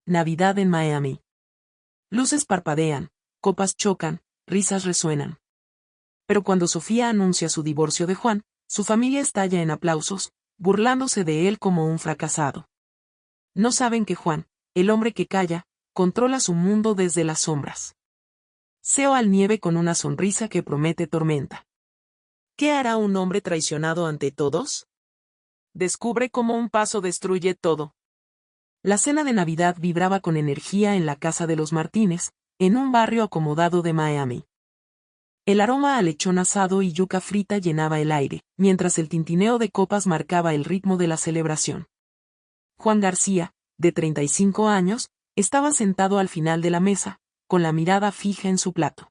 Navidad en Miami. Luces parpadean, copas chocan, risas resuenan. Pero cuando Sofía anuncia su divorcio de Juan, su familia estalla en aplausos, burlándose de él como un fracasado. No saben que Juan, el hombre que calla, controla su mundo desde las sombras. Seo al nieve con una sonrisa que promete tormenta. ¿Qué hará un hombre traicionado ante todos? Descubre cómo un paso destruye todo. La cena de Navidad vibraba con energía en la casa de los Martínez, en un barrio acomodado de Miami. El aroma a lechón asado y yuca frita llenaba el aire, mientras el tintineo de copas marcaba el ritmo de la celebración. Juan García, de 35 años, estaba sentado al final de la mesa, con la mirada fija en su plato.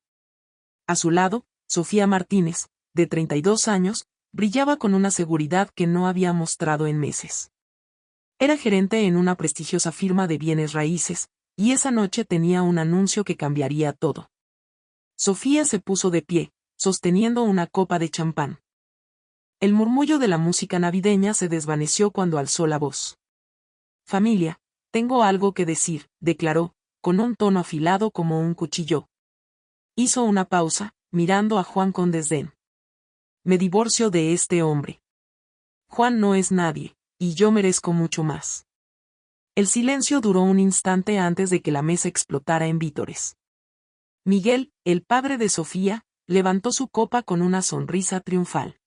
A su lado, Sofía Martínez, de 32 años, brillaba con una seguridad que no había mostrado en meses. Era gerente en una prestigiosa firma de bienes raíces, y esa noche tenía un anuncio que cambiaría todo. Sofía se puso de pie, sosteniendo una copa de champán. El murmullo de la música navideña se desvaneció cuando alzó la voz. «Familia, tengo algo que decir», declaró, con un tono afilado como un cuchillo. Hizo una pausa, mirando a Juan con desdén. «Me divorcio de este hombre. Juan no es nadie, y yo merezco mucho más». El silencio duró un instante antes de que la mesa explotara en vítores. Miguel, el padre de Sofía, levantó su copa con una sonrisa triunfal.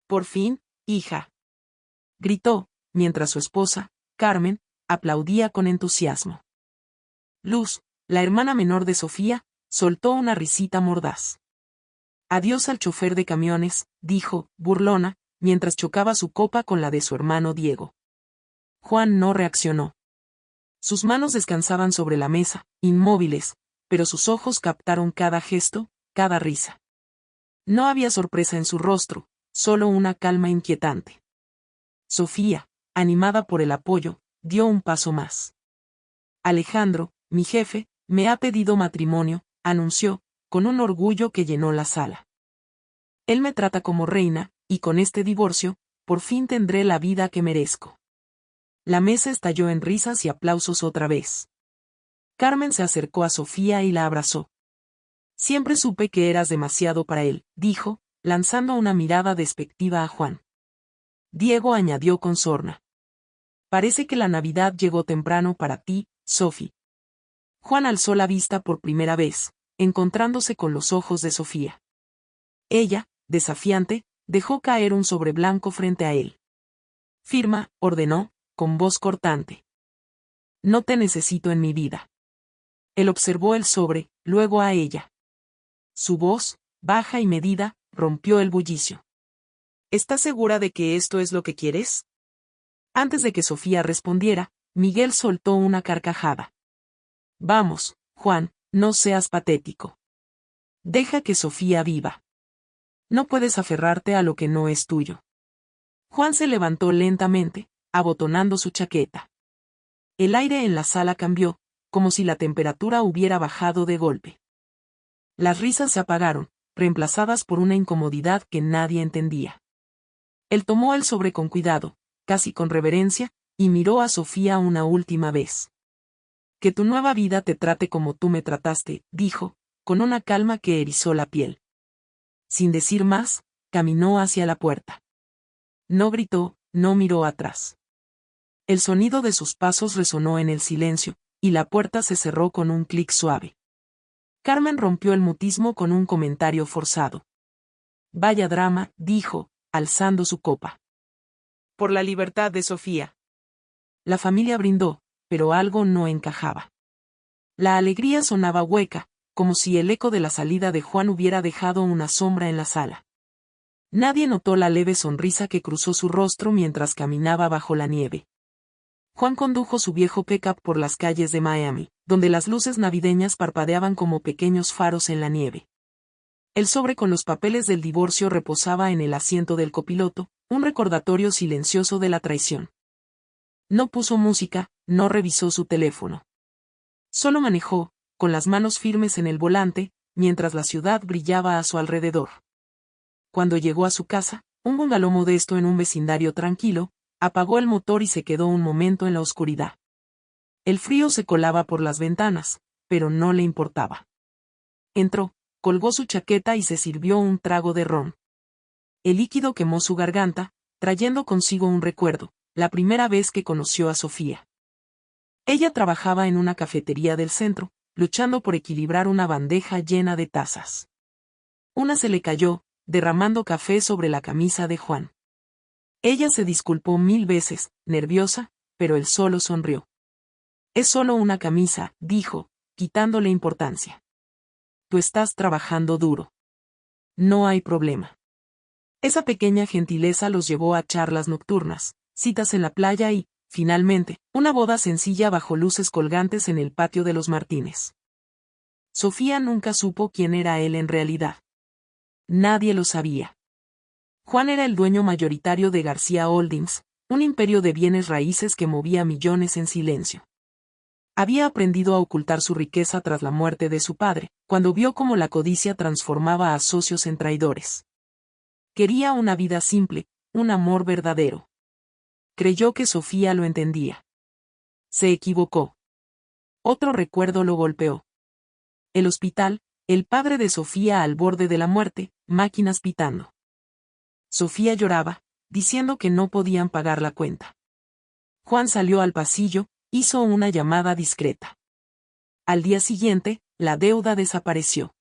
«Por fin, hija», gritó, mientras su esposa, Carmen, aplaudía con entusiasmo. Luz, la hermana menor de Sofía, soltó una risita mordaz. «Adiós al chofer de camiones», dijo, burlona, mientras chocaba su copa con la de su hermano Diego. Juan no reaccionó. Sus manos descansaban sobre la mesa, inmóviles, pero sus ojos captaron cada gesto, cada risa. No había sorpresa en su rostro, solo una calma inquietante. Sofía, animada por el apoyo, dio un paso más. «Alejandro, mi jefe, me ha pedido matrimonio», anunció, con un orgullo que llenó la sala. «Él me trata como reina, y con este divorcio, por fin tendré la vida que merezco». La mesa estalló en risas y aplausos otra vez. Carmen se acercó a Sofía y la abrazó. «Siempre supe que eras demasiado para él», dijo, lanzando una mirada despectiva a Juan. Diego añadió con sorna. «Parece que la Navidad llegó temprano para ti, Sofi». Juan alzó la vista por primera vez, encontrándose con los ojos de Sofía. Ella, desafiante, dejó caer un sobre blanco frente a él. «Firma», ordenó, con voz cortante. «No te necesito en mi vida». Él observó el sobre, luego a ella. Su voz, baja y medida, rompió el bullicio. «¿Estás segura de que esto es lo que quieres?». Antes de que Sofía respondiera, Miguel soltó una carcajada. «Vamos, Juan, no seas patético. Deja que Sofía viva. No puedes aferrarte a lo que no es tuyo». Juan se levantó lentamente, abotonando su chaqueta. El aire en la sala cambió, como si la temperatura hubiera bajado de golpe. Las risas se apagaron, reemplazadas por una incomodidad que nadie entendía. Él tomó el sobre con cuidado, casi con reverencia, y miró a Sofía una última vez. «Que tu nueva vida te trate como tú me trataste», dijo, con una calma que erizó la piel. Sin decir más, caminó hacia la puerta. No gritó, no miró atrás. El sonido de sus pasos resonó en el silencio, y la puerta se cerró con un clic suave. Carmen rompió el mutismo con un comentario forzado. «Vaya drama», dijo, alzando su copa. «Por la libertad de Sofía». La familia brindó, pero algo no encajaba. La alegría sonaba hueca, como si el eco de la salida de Juan hubiera dejado una sombra en la sala. Nadie notó la leve sonrisa que cruzó su rostro mientras caminaba bajo la nieve. Juan condujo su viejo pick-up por las calles de Miami, donde las luces navideñas parpadeaban como pequeños faros en la nieve. El sobre con los papeles del divorcio reposaba en el asiento del copiloto, un recordatorio silencioso de la traición. No puso música, no revisó su teléfono. Solo manejó, con las manos firmes en el volante, mientras la ciudad brillaba a su alrededor. Cuando llegó a su casa, un bungalow modesto en un vecindario tranquilo, apagó el motor y se quedó un momento en la oscuridad. El frío se colaba por las ventanas, pero no le importaba. Entró, colgó su chaqueta y se sirvió un trago de ron. El líquido quemó su garganta, trayendo consigo un recuerdo, la primera vez que conoció a Sofía. Ella trabajaba en una cafetería del centro, luchando por equilibrar una bandeja llena de tazas. Una se le cayó, derramando café sobre la camisa de Juan. Ella se disculpó 1000 veces, nerviosa, pero él solo sonrió. Es solo una camisa, dijo, quitándole importancia. Tú estás trabajando duro. No hay problema. Esa pequeña gentileza los llevó a charlas nocturnas, citas en la playa y, finalmente, una boda sencilla bajo luces colgantes en el patio de los Martínez. Sofía nunca supo quién era él en realidad. Nadie lo sabía. Juan era el dueño mayoritario de García Holdings, un imperio de bienes raíces que movía millones en silencio. Había aprendido a ocultar su riqueza tras la muerte de su padre, cuando vio cómo la codicia transformaba a socios en traidores. Quería una vida simple, un amor verdadero. Creyó que Sofía lo entendía. Se equivocó. Otro recuerdo lo golpeó. El hospital, el padre de Sofía al borde de la muerte, máquinas pitando. Sofía lloraba, diciendo que no podían pagar la cuenta. Juan salió al pasillo, hizo una llamada discreta. Al día siguiente, la deuda desapareció.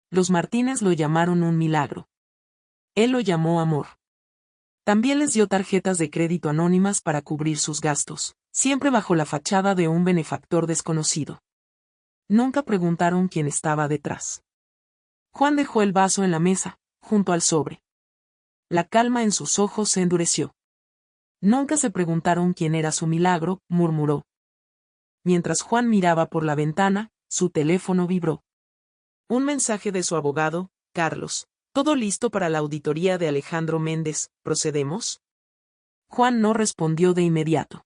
Los Martínez lo llamaron un milagro. Él lo llamó amor. También les dio tarjetas de crédito anónimas para cubrir sus gastos, siempre bajo la fachada de un benefactor desconocido. Nunca preguntaron quién estaba detrás. Juan dejó el vaso en la mesa, junto al sobre. La calma en sus ojos se endureció. Nunca se preguntaron quién era su milagro, murmuró. Mientras Juan miraba por la ventana, su teléfono vibró. Un mensaje de su abogado, Carlos. ¿Todo listo para la auditoría de Alejandro Méndez? ¿Procedemos? Juan no respondió de inmediato.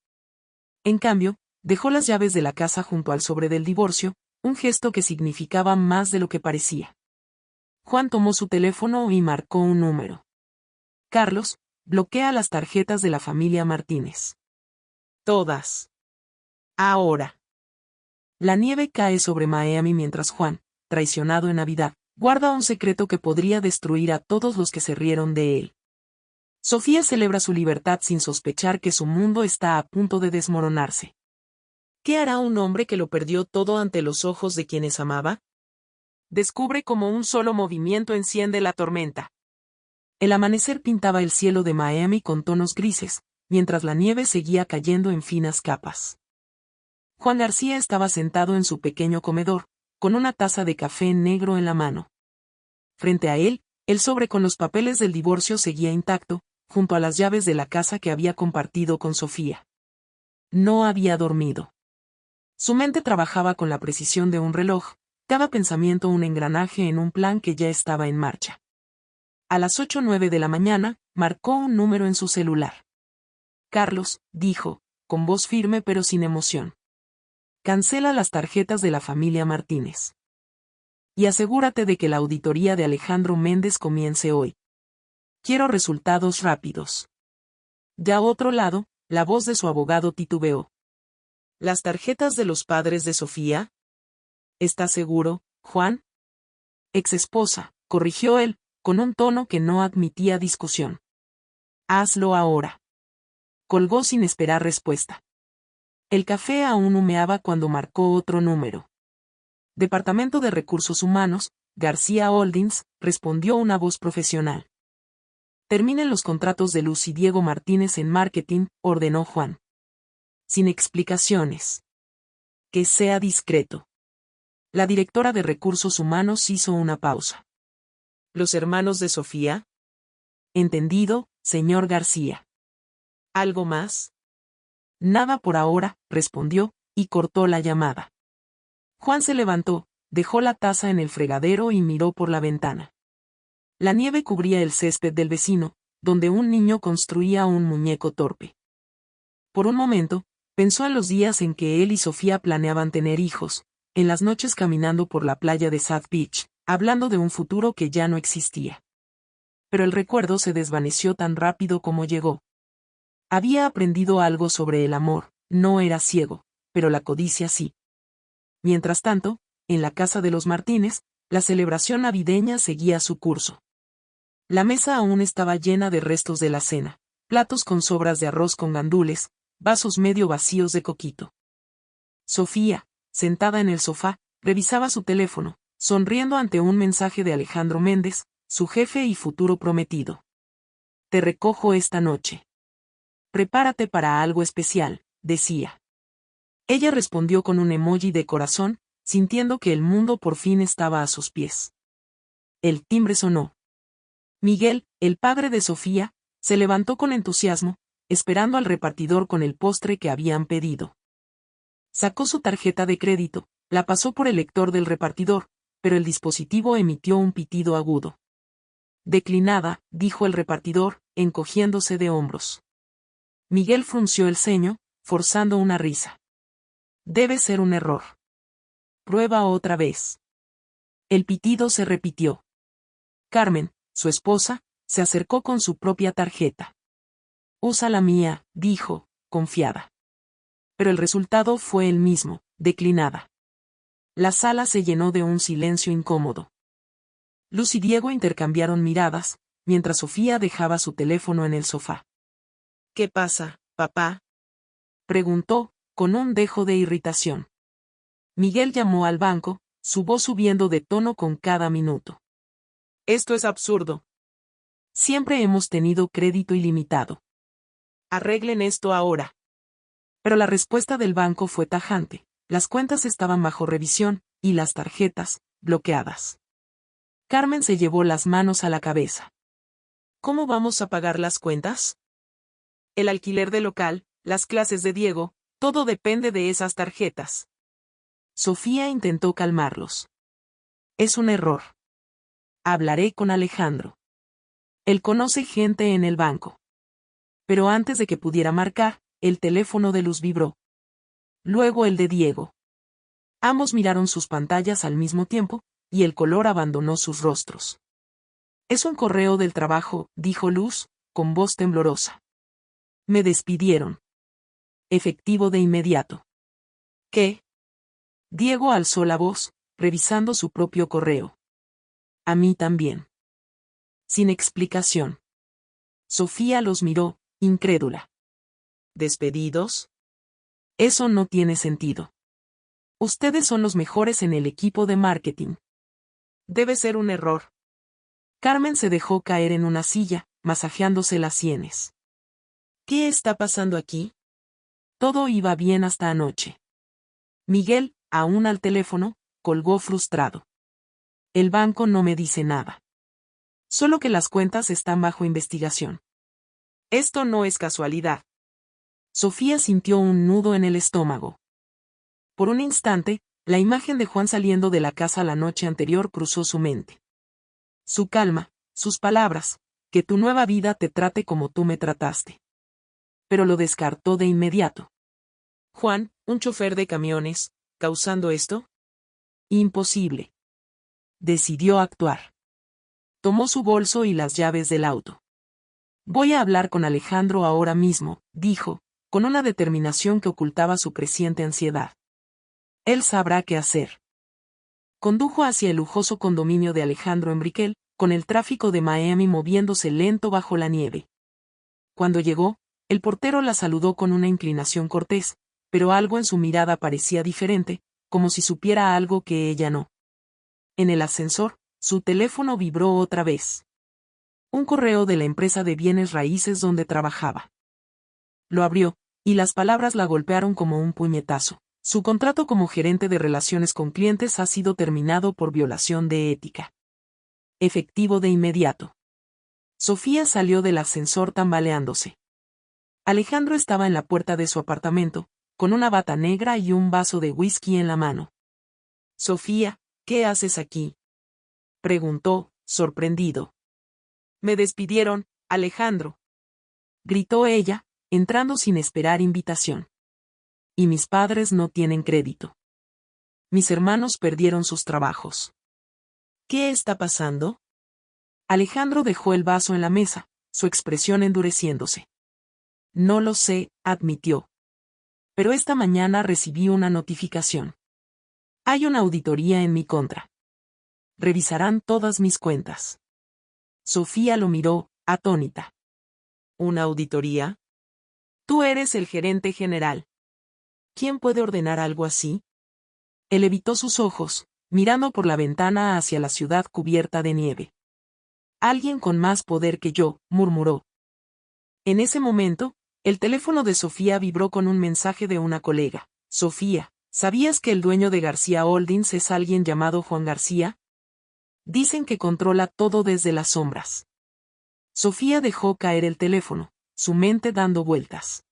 En cambio, dejó las llaves de la casa junto al sobre del divorcio, un gesto que significaba más de lo que parecía. Juan tomó su teléfono y marcó un número. Carlos, bloquea las tarjetas de la familia Martínez. Todas. Ahora. La nieve cae sobre Miami mientras Juan, traicionado en Navidad, guarda un secreto que podría destruir a todos los que se rieron de él. Sofía celebra su libertad sin sospechar que su mundo está a punto de desmoronarse. ¿Qué hará un hombre que lo perdió todo ante los ojos de quienes amaba? Descubre cómo un solo movimiento enciende la tormenta. El amanecer pintaba el cielo de Miami con tonos grises, mientras la nieve seguía cayendo en finas capas. Juan García estaba sentado en su pequeño comedor, con una taza de café negro en la mano. Frente a él, el sobre con los papeles del divorcio seguía intacto, junto a las llaves de la casa que había compartido con Sofía. No había dormido. Su mente trabajaba con la precisión de un reloj, cada pensamiento un engranaje en un plan que ya estaba en marcha. A las 8:09 de la mañana, marcó un número en su celular. Carlos, dijo, con voz firme pero sin emoción. Cancela las tarjetas de la familia Martínez. Y asegúrate de que la auditoría de Alejandro Méndez comience hoy. Quiero resultados rápidos. De a otro lado, la voz de su abogado titubeó. ¿Las tarjetas de los padres de Sofía? ¿Estás seguro, Juan? Exesposa, corrigió él, con un tono que no admitía discusión. Hazlo ahora. Colgó sin esperar respuesta. El café aún humeaba cuando marcó otro número. Departamento de Recursos Humanos, García Holdings, respondió una voz profesional. Terminen los contratos de Luz y Diego Martínez en marketing, ordenó Juan. Sin explicaciones. Que sea discreto. La directora de Recursos Humanos hizo una pausa. ¿Los hermanos de Sofía? Entendido, señor García. ¿Algo más? Nada por ahora, respondió, y cortó la llamada. Juan se levantó, dejó la taza en el fregadero y miró por la ventana. La nieve cubría el césped del vecino, donde un niño construía un muñeco torpe. Por un momento, pensó en los días en que él y Sofía planeaban tener hijos, en las noches caminando por la playa de South Beach, hablando de un futuro que ya no existía. Pero el recuerdo se desvaneció tan rápido como llegó. Había aprendido algo sobre el amor, no era ciego, pero la codicia sí. Mientras tanto, en la casa de los Martínez, la celebración navideña seguía su curso. La mesa aún estaba llena de restos de la cena, platos con sobras de arroz con gandules, vasos medio vacíos de coquito. Sofía, sentada en el sofá, revisaba su teléfono, sonriendo ante un mensaje de Alejandro Méndez, su jefe y futuro prometido. Te recojo esta noche. Prepárate para algo especial, decía. Ella respondió con un emoji de corazón, sintiendo que el mundo por fin estaba a sus pies. El timbre sonó. Miguel, el padre de Sofía, se levantó con entusiasmo, esperando al repartidor con el postre que habían pedido. Sacó su tarjeta de crédito, la pasó por el lector del repartidor, pero el dispositivo emitió un pitido agudo. Declinada, dijo el repartidor, encogiéndose de hombros. Miguel frunció el ceño, forzando una risa. Debe ser un error. Prueba otra vez. El pitido se repitió. Carmen, su esposa, se acercó con su propia tarjeta. Usa la mía, dijo, confiada. Pero el resultado fue el mismo, declinada. La sala se llenó de un silencio incómodo. Luz y Diego intercambiaron miradas, mientras Sofía dejaba su teléfono en el sofá. ¿Qué pasa, papá?, preguntó, con un dejo de irritación. Miguel llamó al banco, su voz subiendo de tono con cada minuto. Esto es absurdo. Siempre hemos tenido crédito ilimitado. Arreglen esto ahora. Pero la respuesta del banco fue tajante. Las cuentas estaban bajo revisión, y las tarjetas, bloqueadas. Carmen se llevó las manos a la cabeza. ¿Cómo vamos a pagar las cuentas? El alquiler del local, las clases de Diego, todo depende de esas tarjetas. Sofía intentó calmarlos. Es un error. Hablaré con Alejandro. Él conoce gente en el banco. Pero antes de que pudiera marcar, el teléfono de Luz vibró. Luego el de Diego. Ambos miraron sus pantallas al mismo tiempo, y el color abandonó sus rostros. Es un correo del trabajo, dijo Luz, con voz temblorosa. Me despidieron. Efectivo de inmediato. ¿Qué? Diego alzó la voz, revisando su propio correo. A mí también. Sin explicación. Sofía los miró, incrédula. ¿Despedidos? Eso no tiene sentido. Ustedes son los mejores en el equipo de marketing. Debe ser un error. Carmen se dejó caer en una silla, masajeándose las sienes. ¿Qué está pasando aquí? Todo iba bien hasta anoche. Miguel, aún al teléfono, colgó frustrado. El banco no me dice nada. Solo que las cuentas están bajo investigación. Esto no es casualidad. Sofía sintió un nudo en el estómago. Por un instante, la imagen de Juan saliendo de la casa la noche anterior cruzó su mente. Su calma, sus palabras, que tu nueva vida te trate como tú me trataste. Pero lo descartó de inmediato. Juan, un chofer de camiones, ¿causando esto? Imposible. Decidió actuar. Tomó su bolso y las llaves del auto. Voy a hablar con Alejandro ahora mismo, dijo, con una determinación que ocultaba su creciente ansiedad. Él sabrá qué hacer. Condujo hacia el lujoso condominio de Alejandro en Brickell, con el tráfico de Miami moviéndose lento bajo la nieve. Cuando llegó, el portero la saludó con una inclinación cortés, pero algo en su mirada parecía diferente, como si supiera algo que ella no. En el ascensor, su teléfono vibró otra vez. Un correo de la empresa de bienes raíces donde trabajaba. Lo abrió, y las palabras la golpearon como un puñetazo. Su contrato como gerente de relaciones con clientes ha sido terminado por violación de ética. Efectivo de inmediato. Sofía salió del ascensor tambaleándose. Alejandro estaba en la puerta de su apartamento, con una bata negra y un vaso de whisky en la mano. Sofía, ¿qué haces aquí?, preguntó, sorprendido. Me despidieron, Alejandro, gritó ella, entrando sin esperar invitación. Y mis padres no tienen crédito. Mis hermanos perdieron sus trabajos. ¿Qué está pasando? Alejandro dejó el vaso en la mesa, su expresión endureciéndose. No lo sé, admitió. Pero esta mañana recibí una notificación. Hay una auditoría en mi contra. Revisarán todas mis cuentas. Sofía lo miró, atónita. ¿Una auditoría? Tú eres el gerente general. ¿Quién puede ordenar algo así? Él evitó sus ojos, mirando por la ventana hacia la ciudad cubierta de nieve. Alguien con más poder que yo, murmuró. En ese momento, el teléfono de Sofía vibró con un mensaje de una colega. Sofía, ¿sabías que el dueño de García Holdings es alguien llamado Juan García? Dicen que controla todo desde las sombras. Sofía dejó caer el teléfono, su mente dando vueltas.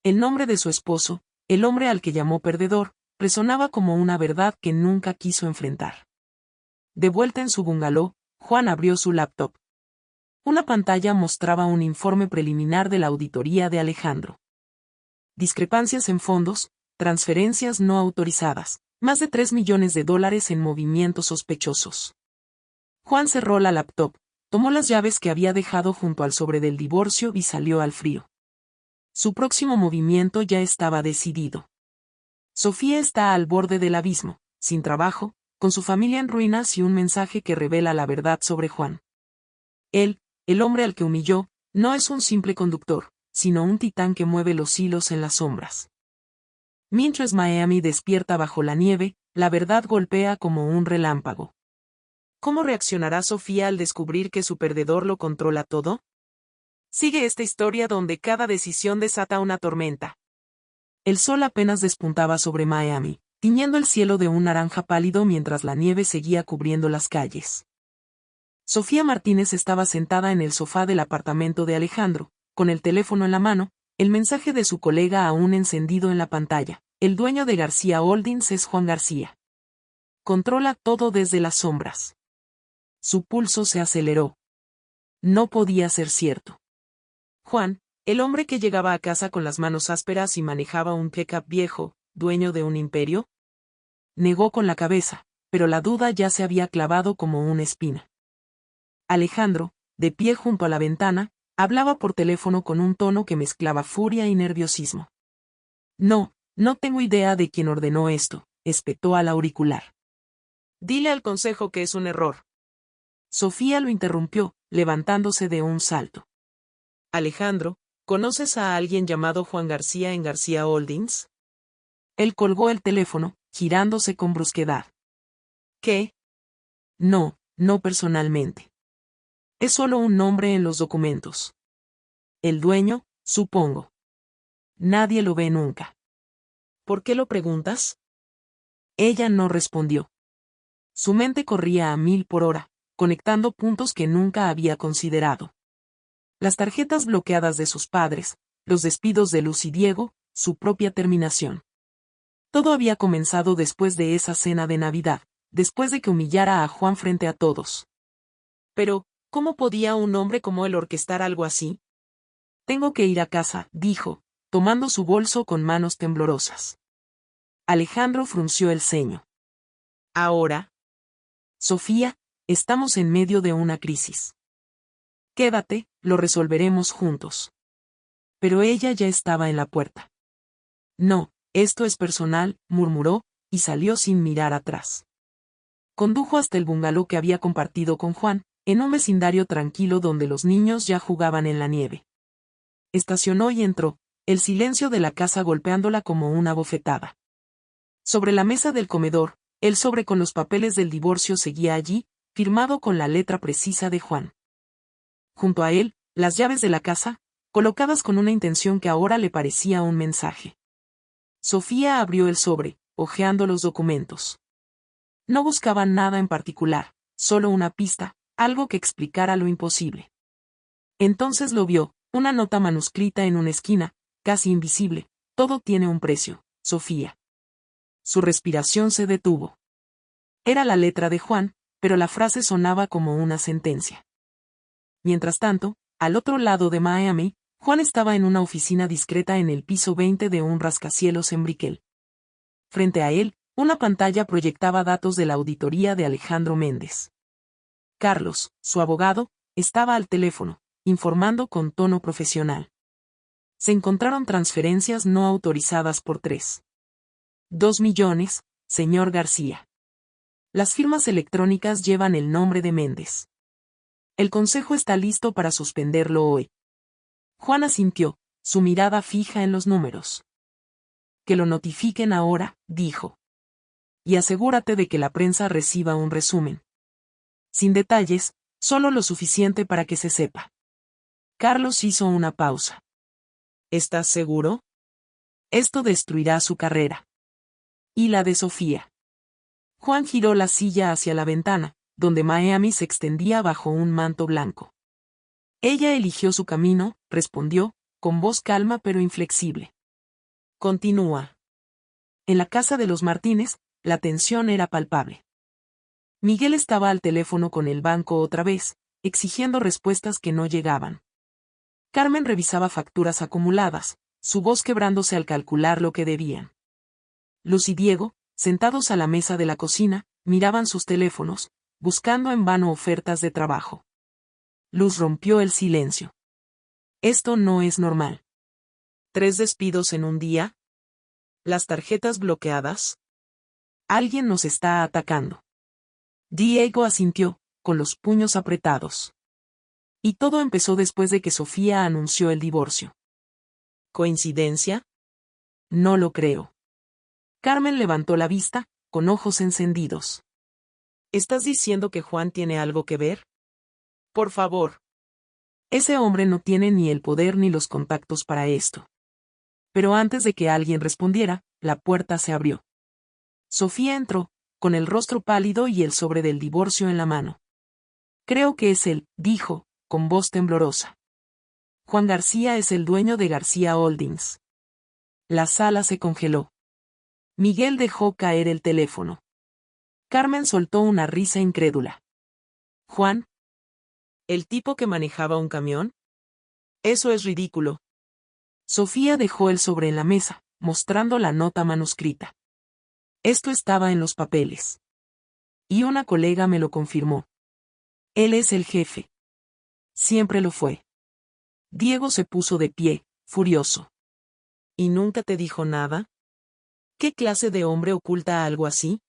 El nombre de su esposo, el hombre al que llamó perdedor, resonaba como una verdad que nunca quiso enfrentar. De vuelta en su bungalow, Juan abrió su laptop. Una pantalla mostraba un informe preliminar de la auditoría de Alejandro. Discrepancias en fondos, transferencias no autorizadas, más de $3 millones en movimientos sospechosos. Juan cerró la laptop, tomó las llaves que había dejado junto al sobre del divorcio y salió al frío. Su próximo movimiento ya estaba decidido. Sofía está al borde del abismo, sin trabajo, con su familia en ruinas y un mensaje que revela la verdad sobre Juan. Él, el hombre al que humilló, no es un simple conductor, sino un titán que mueve los hilos en las sombras. Mientras Miami despierta bajo la nieve, la verdad golpea como un relámpago. ¿Cómo reaccionará Sofía al descubrir que su perdedor lo controla todo? Sigue esta historia donde cada decisión desata una tormenta. El sol apenas despuntaba sobre Miami, tiñendo el cielo de un naranja pálido mientras la nieve seguía cubriendo las calles. Sofía Martínez estaba sentada en el sofá del apartamento de Alejandro, con el teléfono en la mano, el mensaje de su colega aún encendido en la pantalla. El dueño de García Holdings es Juan García. Controla todo desde las sombras. Su pulso se aceleró. No podía ser cierto. Juan, el hombre que llegaba a casa con las manos ásperas y manejaba un pickup viejo, dueño de un imperio. Negó con la cabeza, pero la duda ya se había clavado como una espina. Alejandro, de pie junto a la ventana, hablaba por teléfono con un tono que mezclaba furia y nerviosismo. No tengo idea de quién ordenó esto, espetó al auricular. Dile al consejo que es un error. Sofía lo interrumpió, levantándose de un salto. Alejandro, ¿conoces a alguien llamado Juan García en García Holdings? Él colgó el teléfono, girándose con brusquedad. ¿Qué? No personalmente. Es solo un nombre en los documentos. El dueño, supongo. Nadie lo ve nunca. ¿Por qué lo preguntas? Ella no respondió. Su mente corría a 1000 por hora, conectando puntos que nunca había considerado. Las tarjetas bloqueadas de sus padres, los despidos de Luz y Diego, su propia terminación. Todo había comenzado después de esa cena de Navidad, después de que humillara a Juan frente a todos. Pero, ¿cómo podía un hombre como él orquestar algo así? Tengo que ir a casa, dijo, tomando su bolso con manos temblorosas. Alejandro frunció el ceño. ¿Ahora? Sofía, estamos en medio de una crisis. Quédate, lo resolveremos juntos. Pero ella ya estaba en la puerta. No, esto es personal, murmuró, y salió sin mirar atrás. Condujo hasta el bungalow que había compartido con Juan, en un vecindario tranquilo donde los niños ya jugaban en la nieve. Estacionó y entró, el silencio de la casa golpeándola como una bofetada. Sobre la mesa del comedor, el sobre con los papeles del divorcio seguía allí, firmado con la letra precisa de Juan. Junto a él, las llaves de la casa, colocadas con una intención que ahora le parecía un mensaje. Sofía abrió el sobre, hojeando los documentos. No buscaba nada en particular, solo una pista, algo que explicara lo imposible. Entonces lo vio, una nota manuscrita en una esquina, casi invisible. Todo tiene un precio, Sofía. Su respiración se detuvo. Era la letra de Juan, pero la frase sonaba como una sentencia. Mientras tanto, al otro lado de Miami, Juan estaba en una oficina discreta en el piso 20 de un rascacielos en Brickell. Frente a él, una pantalla proyectaba datos de la auditoría de Alejandro Méndez. Carlos, su abogado, estaba al teléfono, informando con tono profesional. Se encontraron transferencias no autorizadas por 3,2 millones, señor García. Las firmas electrónicas llevan el nombre de Méndez. El consejo está listo para suspenderlo hoy. Juan asintió, su mirada fija en los números. Que lo notifiquen ahora, dijo. Y asegúrate de que la prensa reciba un resumen. Sin detalles, solo lo suficiente para que se sepa. Carlos hizo una pausa. ¿Estás seguro? Esto destruirá su carrera. Y la de Sofía. Juan giró la silla hacia la ventana, donde Miami se extendía bajo un manto blanco. Ella eligió su camino, respondió, con voz calma pero inflexible. Continúa. En la casa de los Martínez, la tensión era palpable. Miguel estaba al teléfono con el banco otra vez, exigiendo respuestas que no llegaban. Carmen revisaba facturas acumuladas, su voz quebrándose al calcular lo que debían. Luz y Diego, sentados a la mesa de la cocina, miraban sus teléfonos, buscando en vano ofertas de trabajo. Luz rompió el silencio. Esto no es normal. 3 despidos en un día. Las tarjetas bloqueadas. Alguien nos está atacando. Diego asintió, con los puños apretados. Y todo empezó después de que Sofía anunció el divorcio. ¿Coincidencia? No lo creo. Carmen levantó la vista, con ojos encendidos. ¿Estás diciendo que Juan tiene algo que ver? Por favor. Ese hombre no tiene ni el poder ni los contactos para esto. Pero antes de que alguien respondiera, la puerta se abrió. Sofía entró, con el rostro pálido y el sobre del divorcio en la mano. Creo que es él, dijo, con voz temblorosa. Juan García es el dueño de García Holdings. La sala se congeló. Miguel dejó caer el teléfono. Carmen soltó una risa incrédula. Juan. ¿El tipo que manejaba un camión? Eso es ridículo. Sofía dejó el sobre en la mesa, mostrando la nota manuscrita. Esto estaba en los papeles. Y una colega me lo confirmó. Él es el jefe. Siempre lo fue. Diego se puso de pie, furioso. ¿Y nunca te dijo nada? ¿Qué clase de hombre oculta algo así?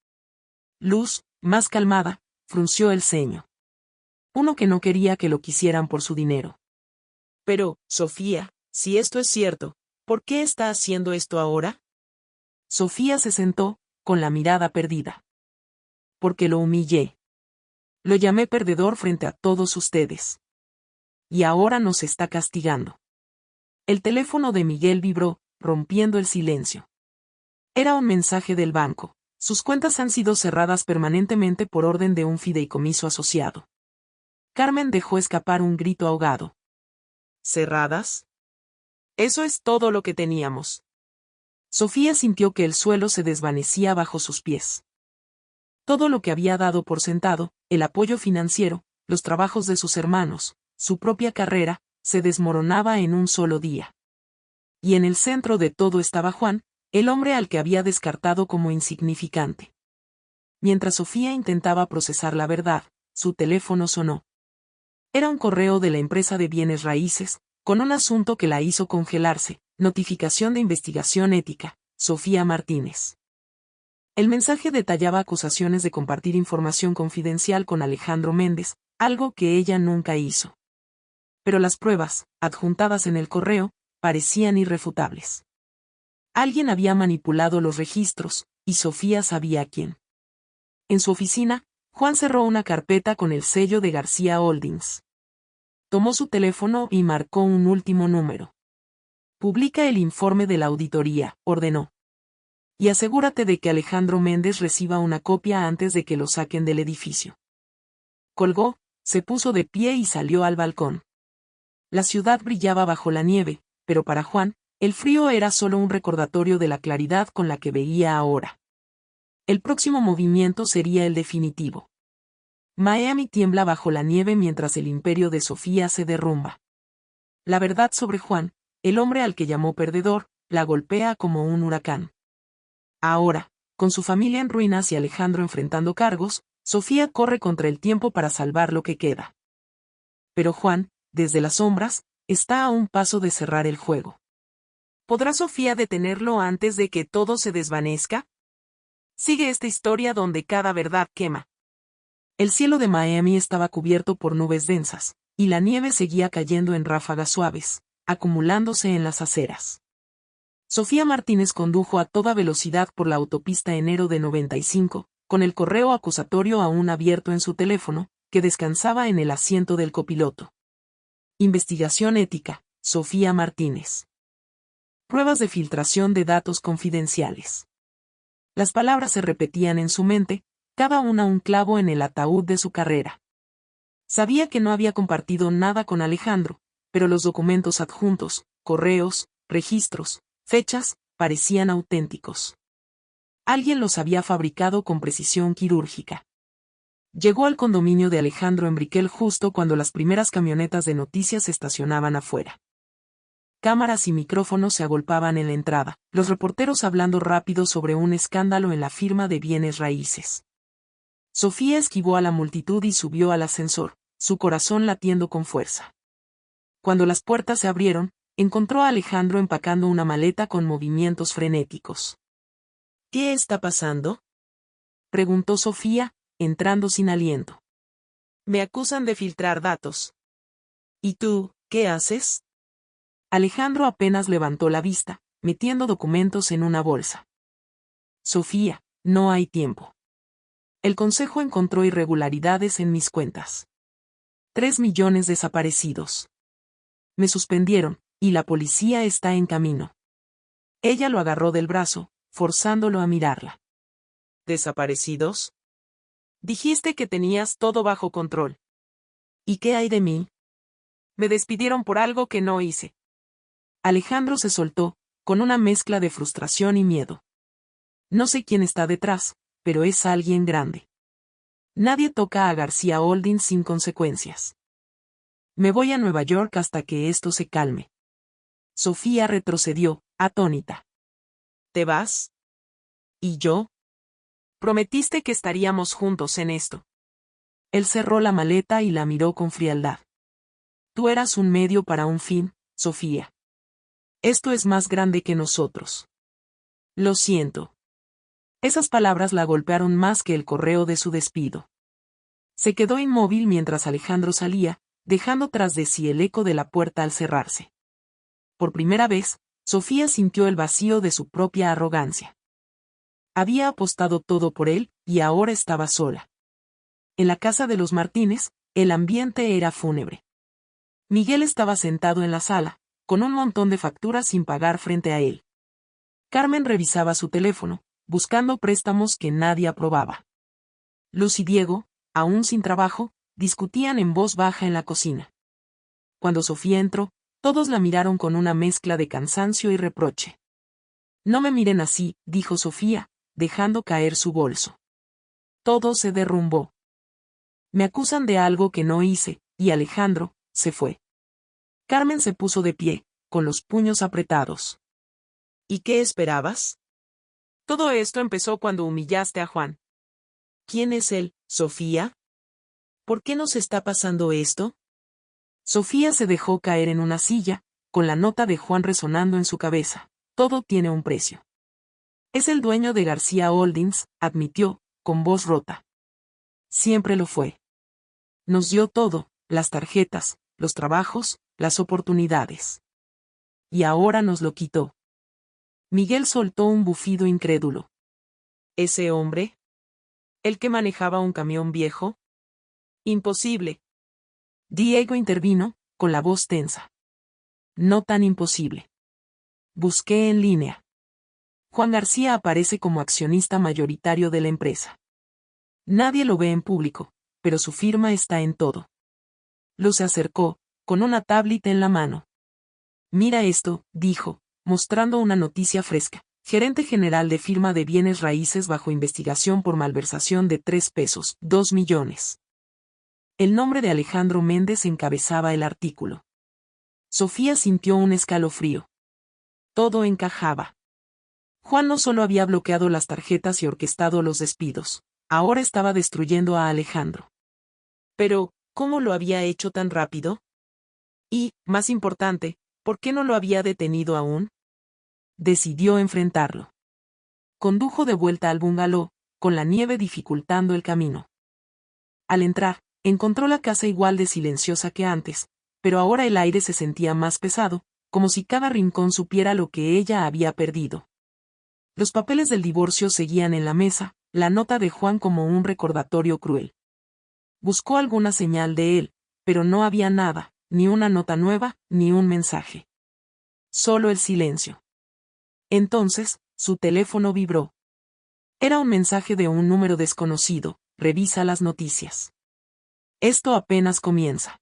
Luz, más calmada, frunció el ceño. Uno que no quería que lo quisieran por su dinero. Pero, Sofía, si esto es cierto, ¿por qué está haciendo esto ahora? Sofía se sentó, con la mirada perdida. Porque lo humillé. Lo llamé perdedor frente a todos ustedes. Y ahora nos está castigando. El teléfono de Miguel vibró, rompiendo el silencio. Era un mensaje del banco. Sus cuentas han sido cerradas permanentemente por orden de un fideicomiso asociado. Carmen dejó escapar un grito ahogado. ¿Cerradas? Eso es todo lo que teníamos. Sofía sintió que el suelo se desvanecía bajo sus pies. Todo lo que había dado por sentado, el apoyo financiero, los trabajos de sus hermanos, su propia carrera, se desmoronaba en un solo día. Y en el centro de todo estaba Juan, el hombre al que había descartado como insignificante. Mientras Sofía intentaba procesar la verdad, su teléfono sonó. Era un correo de la empresa de bienes raíces, con un asunto que la hizo congelarse, notificación de investigación ética, Sofía Martínez. El mensaje detallaba acusaciones de compartir información confidencial con Alejandro Méndez, algo que ella nunca hizo. Pero las pruebas, adjuntadas en el correo, parecían irrefutables. Alguien había manipulado los registros, y Sofía sabía quién. En su oficina, Juan cerró una carpeta con el sello de García Holdings. Tomó su teléfono y marcó un último número. Publica el informe de la auditoría, ordenó. Y asegúrate de que Alejandro Méndez reciba una copia antes de que lo saquen del edificio. Colgó, se puso de pie y salió al balcón. La ciudad brillaba bajo la nieve, pero para Juan, el frío era solo un recordatorio de la claridad con la que veía ahora. El próximo movimiento sería el definitivo. Miami tiembla bajo la nieve mientras el imperio de Sofía se derrumba. La verdad sobre Juan, el hombre al que llamó perdedor, la golpea como un huracán. Ahora, con su familia en ruinas y Alejandro enfrentando cargos, Sofía corre contra el tiempo para salvar lo que queda. Pero Juan, desde las sombras, está a un paso de cerrar el juego. ¿Podrá Sofía detenerlo antes de que todo se desvanezca? Sigue esta historia donde cada verdad quema. El cielo de Miami estaba cubierto por nubes densas, y la nieve seguía cayendo en ráfagas suaves, acumulándose en las aceras. Sofía Martínez condujo a toda velocidad por la autopista enero de 95, con el correo acusatorio aún abierto en su teléfono, que descansaba en el asiento del copiloto. Investigación ética, Sofía Martínez. Pruebas de filtración de datos confidenciales. Las palabras se repetían en su mente, cada una un clavo en el ataúd de su carrera. Sabía que no había compartido nada con Alejandro, pero los documentos adjuntos, correos, registros, fechas, parecían auténticos. Alguien los había fabricado con precisión quirúrgica. Llegó al condominio de Alejandro en Brickell justo cuando las primeras camionetas de noticias estacionaban afuera. Cámaras y micrófonos se agolpaban en la entrada, los reporteros hablando rápido sobre un escándalo en la firma de bienes raíces. Sofía esquivó a la multitud y subió al ascensor, su corazón latiendo con fuerza. Cuando las puertas se abrieron, encontró a Alejandro empacando una maleta con movimientos frenéticos. ¿Qué está pasando?, preguntó Sofía, entrando sin aliento. Me acusan de filtrar datos. ¿Y tú, qué haces? Alejandro apenas levantó la vista, metiendo documentos en una bolsa. Sofía, no hay tiempo. El consejo encontró irregularidades en mis cuentas. 3 millones desaparecidos. Me suspendieron, y la policía está en camino. Ella lo agarró del brazo, forzándolo a mirarla. ¿Desaparecidos? Dijiste que tenías todo bajo control. ¿Y qué hay de mí? Me despidieron por algo que no hice. Alejandro se soltó, con una mezcla de frustración y miedo. No sé quién está detrás, pero es alguien grande. Nadie toca a García Holdings sin consecuencias. Me voy a Nueva York hasta que esto se calme. Sofía retrocedió, atónita. ¿Te vas? ¿Y yo? Prometiste que estaríamos juntos en esto. Él cerró la maleta y la miró con frialdad. Tú eras un medio para un fin, Sofía. Esto es más grande que nosotros. Lo siento. Esas palabras la golpearon más que el correo de su despido. Se quedó inmóvil mientras Alejandro salía, dejando tras de sí el eco de la puerta al cerrarse. Por primera vez, Sofía sintió el vacío de su propia arrogancia. Había apostado todo por él, y ahora estaba sola. En la casa de los Martínez, el ambiente era fúnebre. Miguel estaba sentado en la sala, con un montón de facturas sin pagar frente a él. Carmen revisaba su teléfono, buscando préstamos que nadie aprobaba. Luz y Diego, aún sin trabajo, discutían en voz baja en la cocina. Cuando Sofía entró, todos la miraron con una mezcla de cansancio y reproche. No me miren así, dijo Sofía, dejando caer su bolso. Todo se derrumbó. Me acusan de algo que no hice, y Alejandro se fue. Carmen se puso de pie, con los puños apretados. ¿Y qué esperabas? Todo esto empezó cuando humillaste a Juan. ¿Quién es él, Sofía? ¿Por qué nos está pasando esto? Sofía se dejó caer en una silla, con la nota de Juan resonando en su cabeza. Todo tiene un precio. Es el dueño de García Holdings, admitió, con voz rota. Siempre lo fue. Nos dio todo, las tarjetas, los trabajos, las oportunidades. Y ahora nos lo quitó. Miguel soltó un bufido incrédulo. ¿Ese hombre? ¿El que manejaba un camión viejo? Imposible. Diego intervino, con la voz tensa. No tan imposible. Busqué en línea. Juan García aparece como accionista mayoritario de la empresa. Nadie lo ve en público, pero su firma está en todo. Lo se acercó, con una tablet en la mano. Mira esto, dijo, mostrando una noticia fresca. Gerente general de firma de bienes raíces bajo investigación por malversación de 3 pesos, 2 millones. El nombre de Alejandro Méndez encabezaba el artículo. Sofía sintió un escalofrío. Todo encajaba. Juan no solo había bloqueado las tarjetas y orquestado los despidos, ahora estaba destruyendo a Alejandro. Pero, ¿cómo lo había hecho tan rápido? Y, más importante, ¿por qué no lo había detenido aún? decidió enfrentarlo. Condujo de vuelta al bungalow, con la nieve dificultando el camino. Al entrar, encontró la casa igual de silenciosa que antes, pero ahora el aire se sentía más pesado, como si cada rincón supiera lo que ella había perdido. Los papeles del divorcio seguían en la mesa, la nota de Juan como un recordatorio cruel. Buscó alguna señal de él, pero no había nada, ni una nota nueva, ni un mensaje. Solo el silencio. Entonces, su teléfono vibró. Era un mensaje de un número desconocido: revisa las noticias. Esto apenas comienza.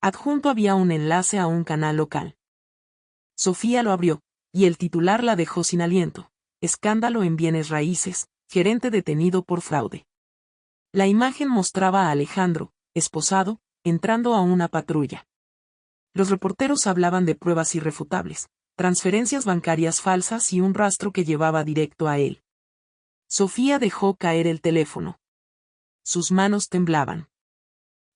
Adjunto había un enlace a un canal local. Sofía lo abrió, y el titular la dejó sin aliento: escándalo en bienes raíces, gerente detenido por fraude. La imagen mostraba a Alejandro, esposado, entrando a una patrulla. Los reporteros hablaban de pruebas irrefutables, transferencias bancarias falsas y un rastro que llevaba directo a él. Sofía dejó caer el teléfono. Sus manos temblaban.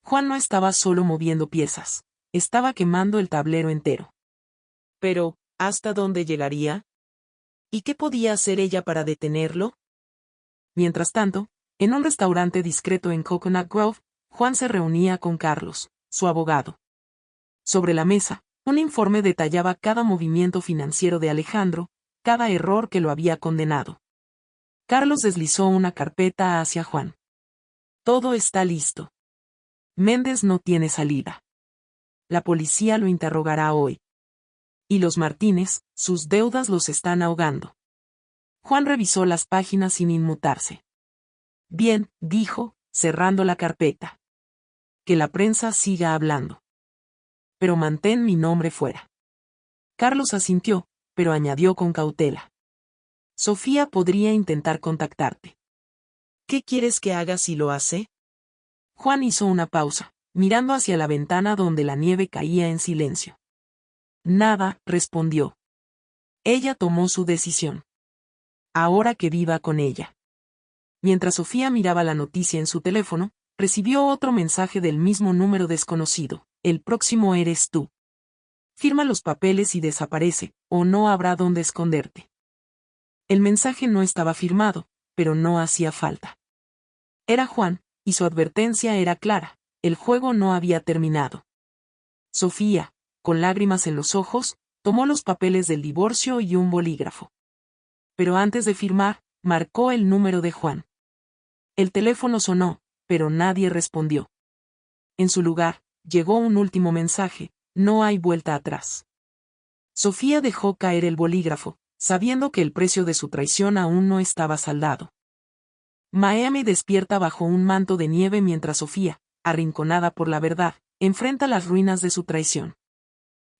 Juan no estaba solo moviendo piezas, estaba quemando el tablero entero. Pero, ¿hasta dónde llegaría? ¿Y qué podía hacer ella para detenerlo? Mientras tanto, en un restaurante discreto en Coconut Grove, Juan se reunía con Carlos, su abogado. Sobre la mesa, un informe detallaba cada movimiento financiero de Alejandro, cada error que lo había condenado. Carlos deslizó una carpeta hacia Juan. Todo está listo. Méndez no tiene salida. La policía lo interrogará hoy. Y los Martínez, sus deudas los están ahogando. Juan revisó las páginas sin inmutarse. Bien, dijo, cerrando la carpeta. Que la prensa siga hablando. Pero mantén mi nombre fuera. Carlos asintió, pero añadió con cautela. Sofía podría intentar contactarte. ¿Qué quieres que haga si lo hace? Juan hizo una pausa, mirando hacia la ventana donde la nieve caía en silencio. Nada, respondió. Ella tomó su decisión. Ahora que viva con ella. Mientras Sofía miraba la noticia en su teléfono, recibió otro mensaje del mismo número desconocido: el próximo eres tú. Firma los papeles y desaparece, o no habrá dónde esconderte. El mensaje no estaba firmado, pero no hacía falta. Era Juan, y su advertencia era clara: el juego no había terminado. Sofía, con lágrimas en los ojos, tomó los papeles del divorcio y un bolígrafo. Pero antes de firmar, marcó el número de Juan. El teléfono sonó, pero nadie respondió. En su lugar, llegó un último mensaje: no hay vuelta atrás. Sofía dejó caer el bolígrafo, sabiendo que el precio de su traición aún no estaba saldado. Miami despierta bajo un manto de nieve mientras Sofía, arrinconada por la verdad, enfrenta las ruinas de su traición.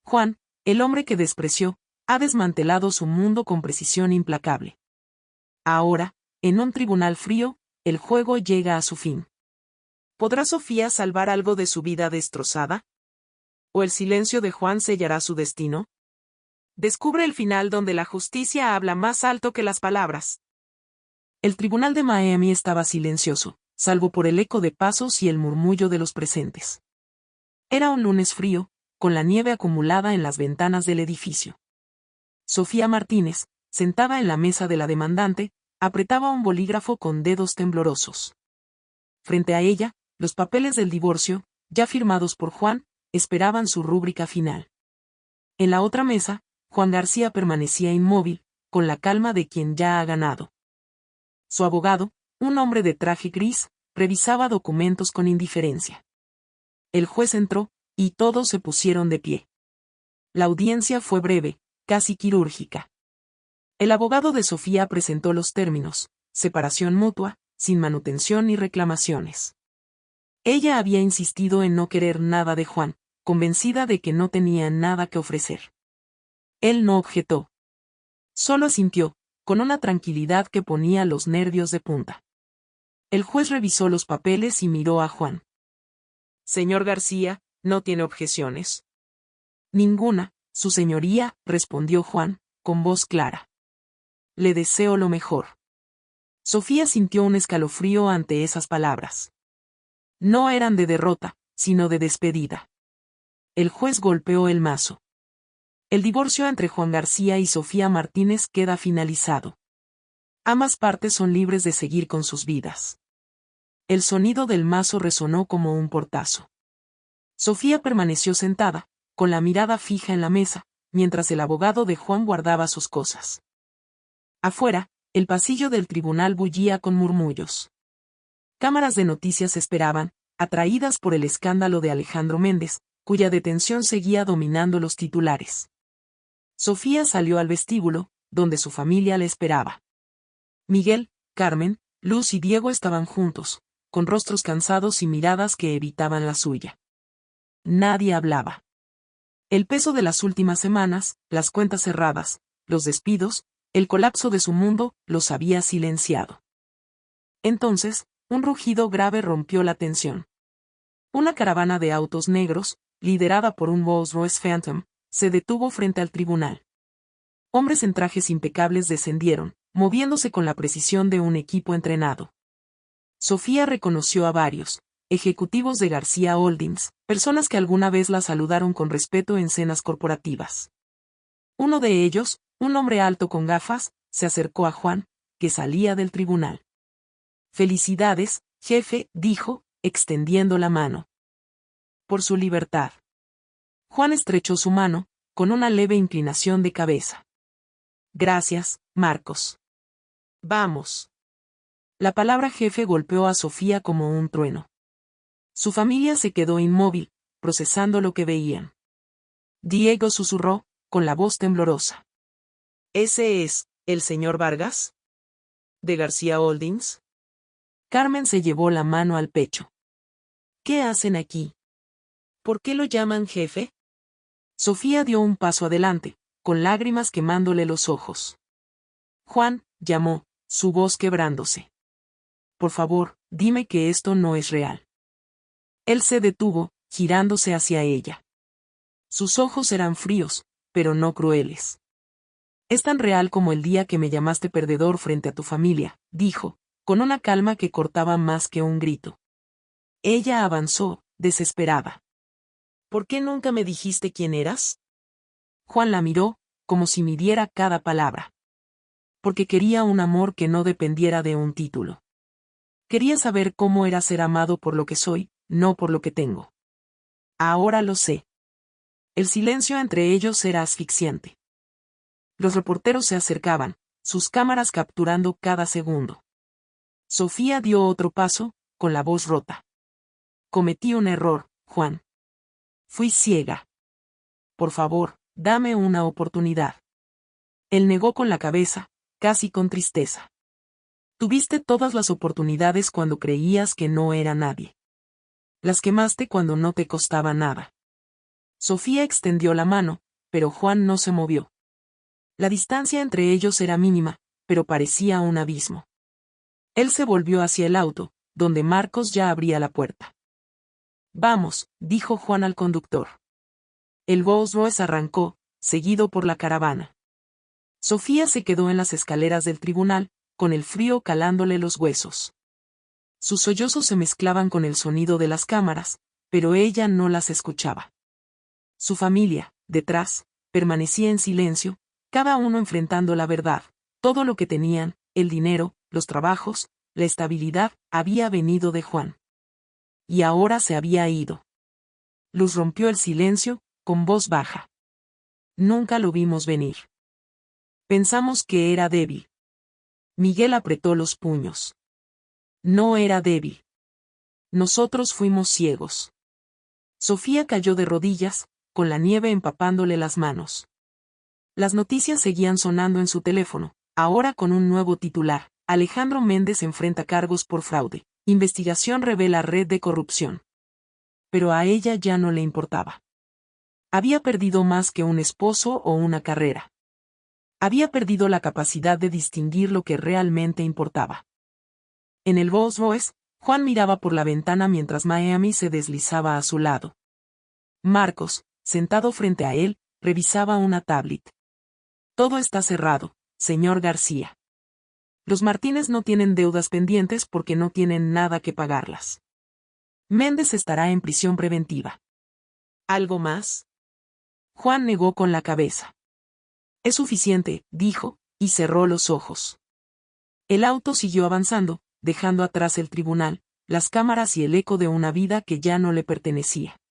Juan, el hombre que despreció, ha desmantelado su mundo con precisión implacable. Ahora, en un tribunal frío, el juego llega a su fin. ¿Podrá Sofía salvar algo de su vida destrozada? ¿O el silencio de Juan sellará su destino? Descubre el final donde la justicia habla más alto que las palabras. El tribunal de Miami estaba silencioso, salvo por el eco de pasos y el murmullo de los presentes. Era un lunes frío, con la nieve acumulada en las ventanas del edificio. Sofía Martínez, sentada en la mesa de la demandante, apretaba un bolígrafo con dedos temblorosos. Frente a ella, los papeles del divorcio, ya firmados por Juan, esperaban su rúbrica final. En la otra mesa, Juan García permanecía inmóvil, con la calma de quien ya ha ganado. Su abogado, un hombre de traje gris, revisaba documentos con indiferencia. El juez entró, y todos se pusieron de pie. La audiencia fue breve, casi quirúrgica. El abogado de Sofía presentó los términos: separación mutua, sin manutención ni reclamaciones. Ella había insistido en no querer nada de Juan, convencida de que no tenía nada que ofrecer. Él no objetó. Solo asintió, con una tranquilidad que ponía los nervios de punta. El juez revisó los papeles y miró a Juan. Señor García, ¿no tiene objeciones? Ninguna, su señoría, respondió Juan, con voz clara. Le deseo lo mejor. Sofía sintió un escalofrío ante esas palabras. No eran de derrota, sino de despedida. El juez golpeó el mazo. El divorcio entre Juan García y Sofía Martínez queda finalizado. Ambas partes son libres de seguir con sus vidas. El sonido del mazo resonó como un portazo. Sofía permaneció sentada, con la mirada fija en la mesa, mientras el abogado de Juan guardaba sus cosas. Afuera, el pasillo del tribunal bullía con murmullos. Cámaras de noticias esperaban, atraídas por el escándalo de Alejandro Méndez, cuya detención seguía dominando los titulares. Sofía salió al vestíbulo, donde su familia le esperaba. Miguel, Carmen, Luz y Diego estaban juntos, con rostros cansados y miradas que evitaban la suya. Nadie hablaba. El peso de las últimas semanas, las cuentas cerradas, los despidos, el colapso de su mundo, los había silenciado. Entonces, un rugido grave rompió la tensión. Una caravana de autos negros, liderada por un Rolls-Royce Phantom, se detuvo frente al tribunal. Hombres en trajes impecables descendieron, moviéndose con la precisión de un equipo entrenado. Sofía reconoció a varios, ejecutivos de García Holdings, personas que alguna vez la saludaron con respeto en cenas corporativas. Uno de ellos, un hombre alto con gafas, se acercó a Juan, que salía del tribunal. «Felicidades, jefe», dijo, extendiendo la mano. «Por su libertad». Juan estrechó su mano, con una leve inclinación de cabeza. «Gracias, Marcos. Vamos». La palabra jefe golpeó a Sofía como un trueno. Su familia se quedó inmóvil, procesando lo que veían. Diego susurró, con la voz temblorosa. «¿Ese es, el señor Vargas? ¿De García Holdings?» Carmen se llevó la mano al pecho. «¿Qué hacen aquí? ¿Por qué lo llaman jefe?» Sofía dio un paso adelante, con lágrimas quemándole los ojos. «Juan», llamó, su voz quebrándose. «Por favor, dime que esto no es real». Él se detuvo, girándose hacia ella. Sus ojos eran fríos, pero no crueles. «Es tan real como el día que me llamaste perdedor frente a tu familia», dijo, con una calma que cortaba más que un grito. Ella avanzó, desesperada. «¿Por qué nunca me dijiste quién eras?» Juan la miró, como si midiera cada palabra. «Porque quería un amor que no dependiera de un título. Quería saber cómo era ser amado por lo que soy, no por lo que tengo. Ahora lo sé». El silencio entre ellos era asfixiante. Los reporteros se acercaban, sus cámaras capturando cada segundo. Sofía dio otro paso, con la voz rota. «Cometí un error, Juan. Fui ciega. Por favor, dame una oportunidad». Él negó con la cabeza, casi con tristeza. «Tuviste todas las oportunidades cuando creías que no era nadie. Las quemaste cuando no te costaba nada». Sofía extendió la mano, pero Juan no se movió. La distancia entre ellos era mínima, pero parecía un abismo. Él se volvió hacia el auto, donde Marcos ya abría la puerta. «Vamos», dijo Juan al conductor. El Rolls-Royce arrancó, seguido por la caravana. Sofía se quedó en las escaleras del tribunal, con el frío calándole los huesos. Sus sollozos se mezclaban con el sonido de las cámaras, pero ella no las escuchaba. Su familia, detrás, permanecía en silencio, cada uno enfrentando la verdad. Todo lo que tenían, el dinero, los trabajos, la estabilidad, había venido de Juan. Y ahora se había ido. Luz rompió el silencio, con voz baja. «Nunca lo vimos venir. Pensamos que era débil». Miguel apretó los puños. «No era débil. Nosotros fuimos ciegos». Sofía cayó de rodillas, con la nieve empapándole las manos. Las noticias seguían sonando en su teléfono, ahora con un nuevo titular. Alejandro Méndez enfrenta cargos por fraude. Investigación revela red de corrupción. Pero a ella ya no le importaba. Había perdido más que un esposo o una carrera. Había perdido la capacidad de distinguir lo que realmente importaba. En el Rolls-Royce, Juan miraba por la ventana mientras Miami se deslizaba a su lado. Marcos, sentado frente a él, revisaba una tablet. «Todo está cerrado, señor García. Los Martínez no tienen deudas pendientes porque no tienen nada que pagarlas. Méndez estará en prisión preventiva». «¿Algo más?». Juan negó con la cabeza. Es suficiente, dijo, y cerró los ojos. El auto siguió avanzando, dejando atrás el tribunal, las cámaras y el eco de una vida que ya no le pertenecía.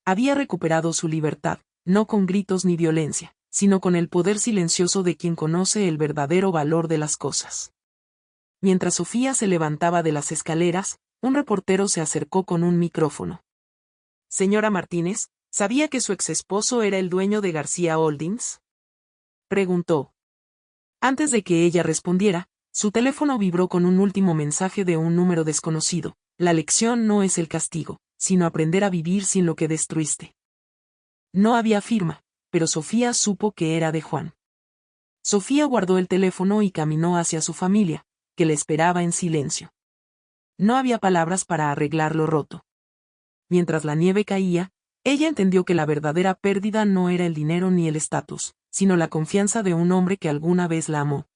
Había recuperado su libertad, no con gritos ni violencia, sino con el poder silencioso de quien conoce el verdadero valor de las cosas. Mientras Sofía se levantaba de las escaleras, un reportero se acercó con un micrófono. Señora Martínez, ¿sabía que su exesposo era el dueño de García Holdings? Preguntó. Antes de que ella respondiera, su teléfono vibró con un último mensaje de un número desconocido. La lección no es el castigo, sino aprender a vivir sin lo que destruiste. No había firma, pero Sofía supo que era de Juan. Sofía guardó el teléfono y caminó hacia su familia, que le esperaba en silencio. No había palabras para arreglar lo roto. Mientras la nieve caía, ella entendió que la verdadera pérdida no era el dinero ni el estatus, sino la confianza de un hombre que alguna vez la amó,